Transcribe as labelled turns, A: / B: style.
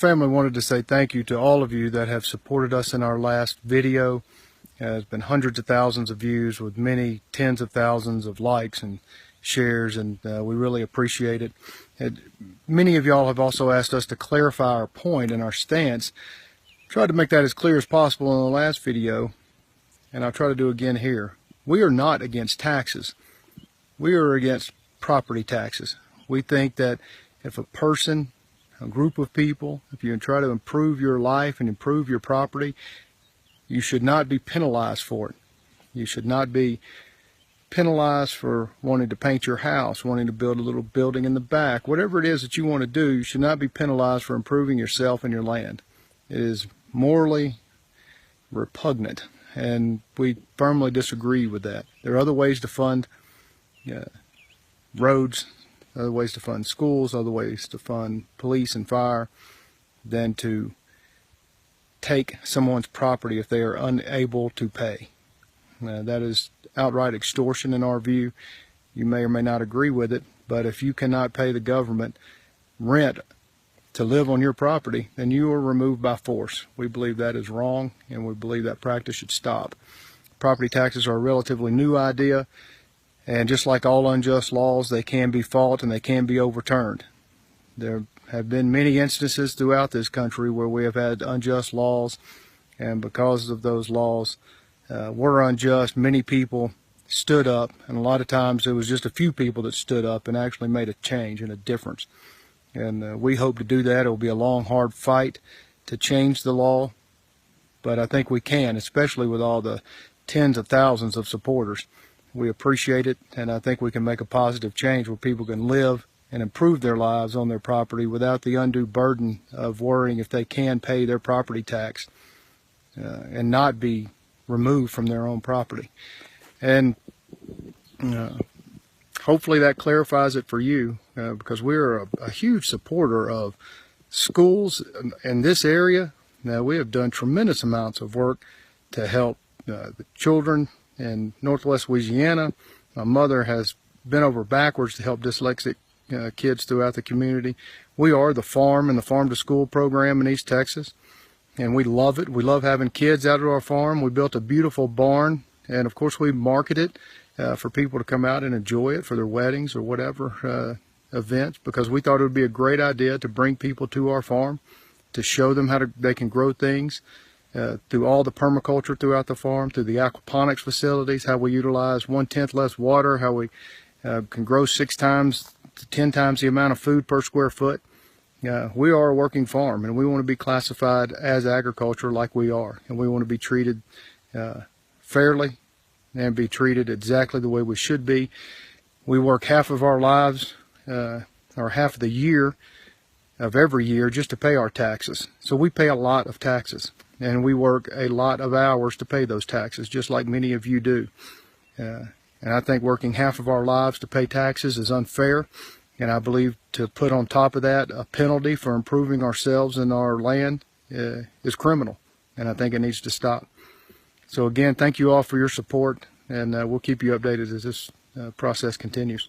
A: family wanted to say thank you to all of you that have supported us in our last video. There's been hundreds of thousands of views with many tens of thousands of likes and shares, and we really appreciate it. Many of y'all have also asked us to clarify our point and our stance. Tried to make that as clear as possible in the last video, and I'll try to do again here. We are not against taxes. We are against property taxes. We think that if a person, a group of people, if you try to improve your life and improve your property, you should not be penalized for it. You should not be penalized for wanting to paint your house, wanting to build a little building in the back. Whatever it is that you want to do, you should not be penalized for improving yourself and your land. It is morally repugnant, and we firmly disagree with that. There are other ways to fund roads, other ways to fund schools, other ways to fund police and fire than to take someone's property if they are unable to pay. That is outright extortion in our view. You may or may not agree with it, but if you cannot pay the government rent to live on your property, then you are removed by force. We believe that is wrong, and we believe that practice should stop. Property taxes are a relatively new idea, and just like all unjust laws, they can be fought and they can be overturned. There have been many instances throughout this country where we have had unjust laws, and because of those laws were unjust, many people stood up, and a lot of times it was just a few people that stood up and actually made a change and a difference. And we hope to do that. It will be a long, hard fight to change the law, but I think we can, especially with all the tens of thousands of supporters. We appreciate it, and I think we can make a positive change where people can live and improve their lives on their property without the undue burden of worrying if they can pay their property tax and not be removed from their own property. And hopefully that clarifies it for you, because we're a huge supporter of schools in this area. Now, we have done tremendous amounts of work to help the children in Northwest Louisiana. My mother has bent over backwards to help dyslexic kids throughout the community. We are the farm and the farm to school program in East Texas, and we love it. We love having kids out at our farm. We built a beautiful barn, and of course we market it for people to come out and enjoy it for their weddings or whatever events, because we thought it would be a great idea to bring people to our farm to show them how they can grow things through all the permaculture throughout the farm, through the aquaponics facilities, how we utilize 1/10 less water, how we can grow 6 times to 10 times the amount of food per square foot. We are a working farm, and we want to be classified as agriculture like we are, and we want to be treated fairly and be treated exactly the way we should be. We work half of our lives or half of the year of every year just to pay our taxes. So we pay a lot of taxes, and we work a lot of hours to pay those taxes, just like many of you do. And I think working half of our lives to pay taxes is unfair, and I believe to put on top of that a penalty for improving ourselves and our land is criminal, and I think it needs to stop. So again, thank you all for your support, and we'll keep you updated as this process continues.